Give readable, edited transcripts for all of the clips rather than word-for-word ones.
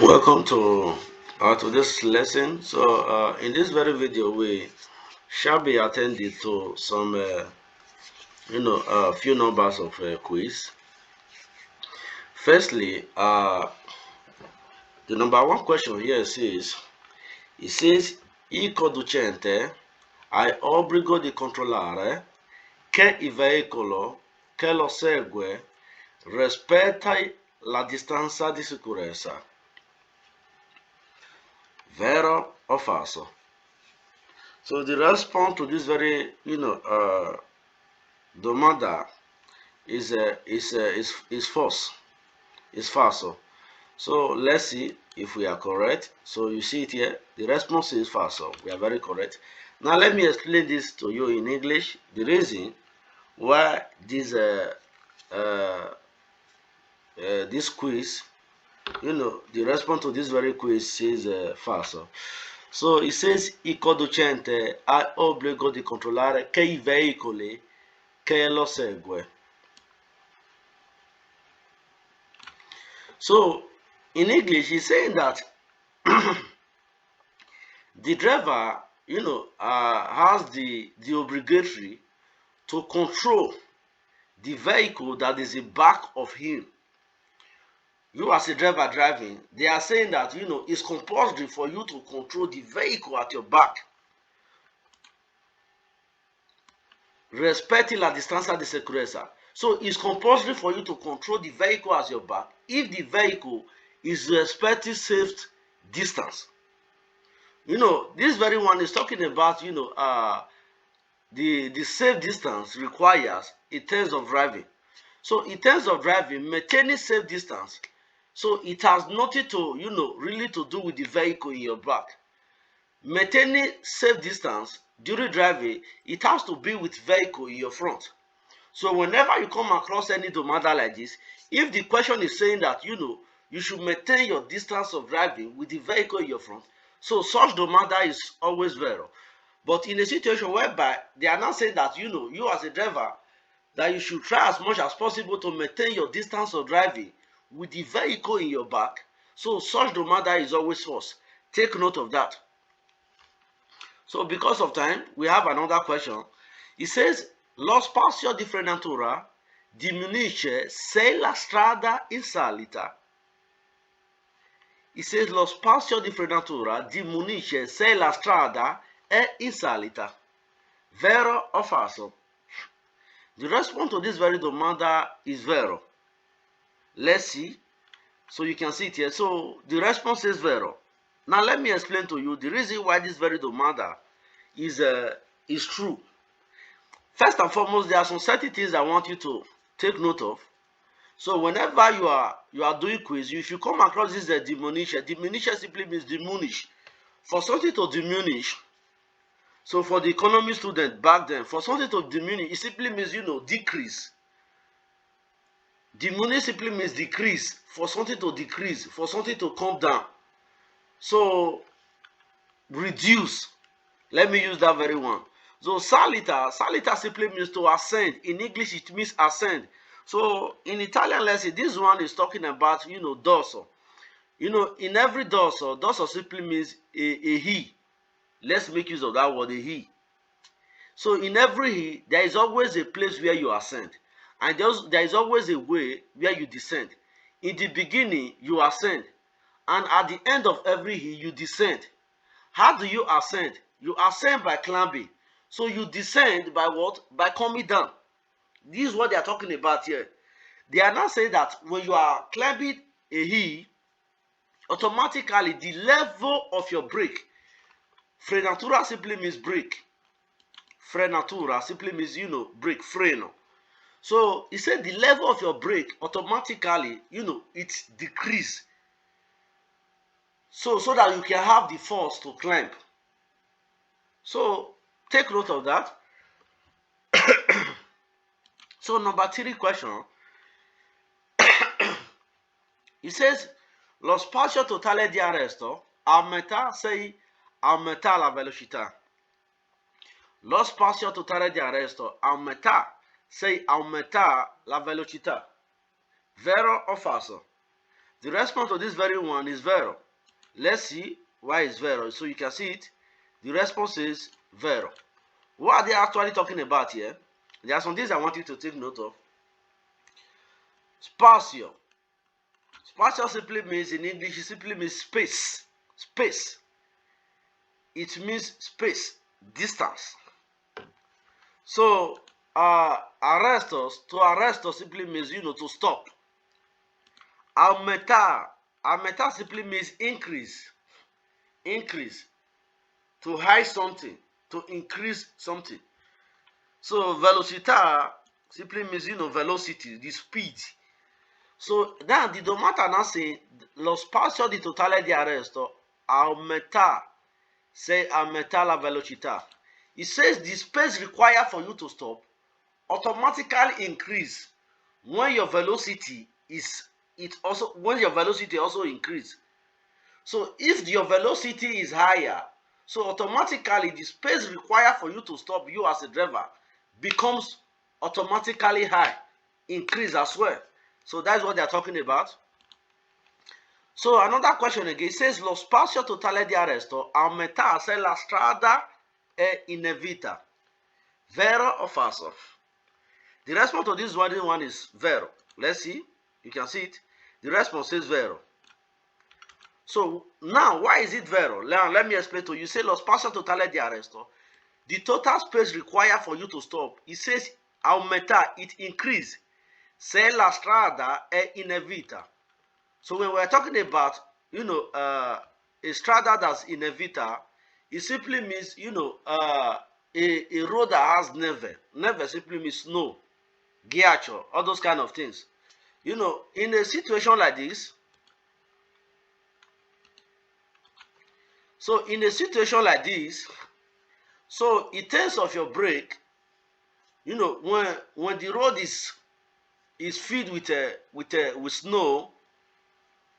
Welcome to this lesson. In this very video, we shall be attending to some few numbers of quiz. Firstly, the number one question here says il conducente è obbligo di controllare che il veicolo che lo segue rispetta la distanza di sicurezza. Vero o falso? So the response to this very, domanda is false. It's false. So let's see if we are correct. So you see it here. The response is false. We are very correct. Now let me explain this to you in English. The reason why this quiz, the response to this very quiz is false. So it says il conducente ha obbligo di controllare che i veicoli che lo segue. So in English, he's saying that the driver, has the obligatory to control the vehicle that is in back of him. You as a driver driving, they are saying that it's compulsory for you to control the vehicle at your back, respecting la distanza di sicurezza. So it's compulsory for you to control the vehicle at your back if the vehicle is respecting safe distance. This very one is talking about the safe distance requires in terms of driving. So in terms of driving, maintaining safe distance, so it has nothing to really to do with the vehicle in your back. Maintaining safe distance during driving, it has to be with vehicle in your front. So whenever you come across any domanda like this, if the question is saying that you should maintain your distance of driving with the vehicle in your front, so such domanda is always vero. But in a situation whereby they are not saying that you as a driver, that you should try as much as possible to maintain your distance of driving with the vehicle in your back, so such domanda is always false. Take note of that. So because of time, we have another question. It says lo spazio di frenatura diminuisce se la strada in salita. It says lo spazio di frenatura diminuisce se la strada è in salita. Vero o falso? The response to this very domanda is vero. Let's see. So you can see it here. So the response is vero. Now let me explain to you the reason why this very domanda is true. First and foremost, there are some certain things I want you to take note of. So whenever you are doing quiz, if you come across this diminish simply means diminish. For something to diminish, so for the economy student back then, for something to diminish, it simply means decrease. Diminish simply means decrease. For something to decrease, for something to come down. So reduce. Let me use that very one. So salita simply means to ascend. In English, it means ascend. So in Italian, let's say this one is talking about dorso. In every dorso simply means a he. Let's make use of that word, a he. So in every he, there is always a place where you ascend, and there is always a way where you descend. In the beginning, you ascend, and at the end of every he, you descend. How do you ascend? You ascend by climbing. So you descend by what? By coming down. This is what they are talking about here. They are not saying that when you are climbing a hill, automatically the level of your brake, frenatura simply means brake. Frenatura simply means brake, freno. So he said the level of your brake automatically, it decrease. So that you can have the force to climb. So take note of that. So number 3 question. It says lo spazio totale di arresto aumenta se aumenta la velocità. Lo spazio totale di arresto aumenta se aumenta la velocità. Vero o falso? The response to this very one is 0. Let's see why it's 0. So you can see it. The response is 0. What are they actually talking about here? There are some things I want you to take note of. Spatial. Spatial simply means, in English, it simply means space. Space. It means space, distance. So, arrestos, to arrest simply means, to stop. Aumentar simply means increase. Increase. To hide something, to increase something. So, velocitar simply means, velocity, the speed. So, now the domata now say, lo spazio di totale di arresto aumenta, say aumenta la velocità. It says the space required for you to stop automatically increase when your velocity also increase. So if your velocity is higher, so automatically the space required for you to stop, you as a driver, becomes automatically high, increase as well. So that's what they are talking about. So another question again, it says lo spazio totale di arresto aumenta se la strada è inevita. Vero or falso? The response to this one is vero. Let's see. You can see it. The response says vero. So now, why is it vero? Now, let me explain to you. You say lo spazio totale di arresto. The total space required for you to stop, it says aumenta, it increase. Se la strada è inevita. So when we're talking about, a strada that's inevita, it simply means, a road that has neve. Neve simply means snow, ghiaccio, all those kind of things. In a situation like this, so in terms of your brake, when the road is filled with snow,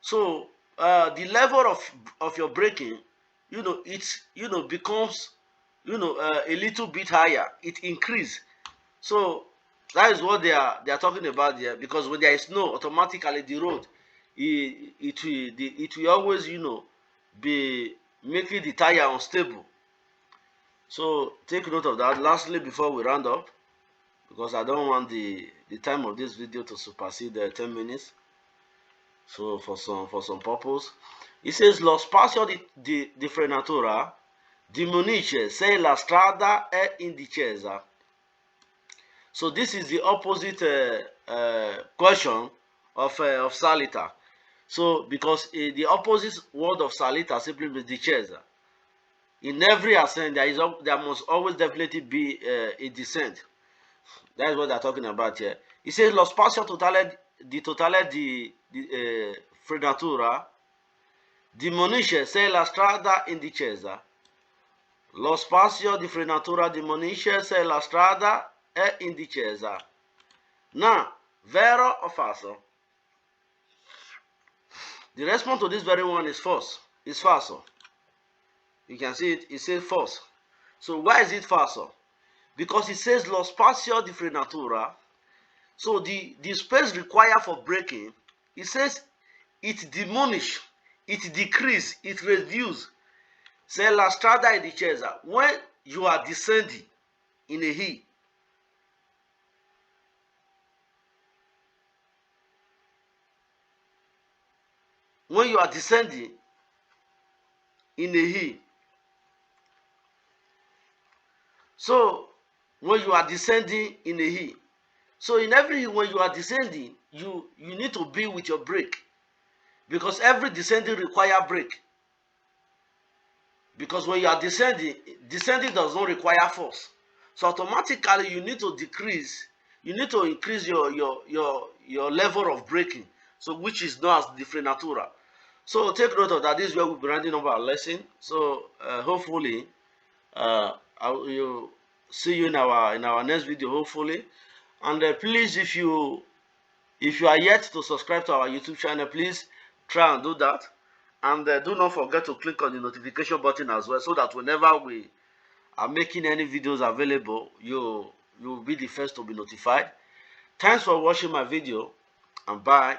so the level of your braking, it becomes a little bit higher. It increase. So that is what they are talking about here. Because when there is snow, automatically the road it will always be making the tire unstable. So take note of that. Lastly, before we round up, because I don't want the time of this video to supersede 10 minutes. So for some purpose, it says lo spazio di frenatura diminuisce se la strada è indecisa. So this is the opposite question of salita. So because the opposite word of salita simply means discesa. In every ascent, there must always definitely be a descent. That is what they're talking about here. It says lo spazio totale di frenatura diminuisce se la strada è indecisa. Lo spazio di frenatura diminuisce se la strada è indecisa. Now, vero or falso? The response to this very one is false. It's falso. You can see it. It says false. So why is it falso? Because it says lo spazio di frenatura. So the space required for braking, it says it diminish, it decrease, it reduce. Se la strada è discesa. When you are descending in a hill, when you are descending in a hill, so when you are descending in a hill, so in every hill when you are descending, you need to be with your brake, because every descending require brake. Because when you are descending does not require force. So automatically you need to increase your level of braking, so which is known as the frenatura. So take note of that. This is where we'll be rounding up our lesson. So hopefully I will see you in our next video, hopefully. And please, if you are yet to subscribe to our YouTube channel, please try and do that. And do not forget to click on the notification button as well, so that whenever we are making any videos available, you'll be the first to be notified. Thanks for watching my video, and bye.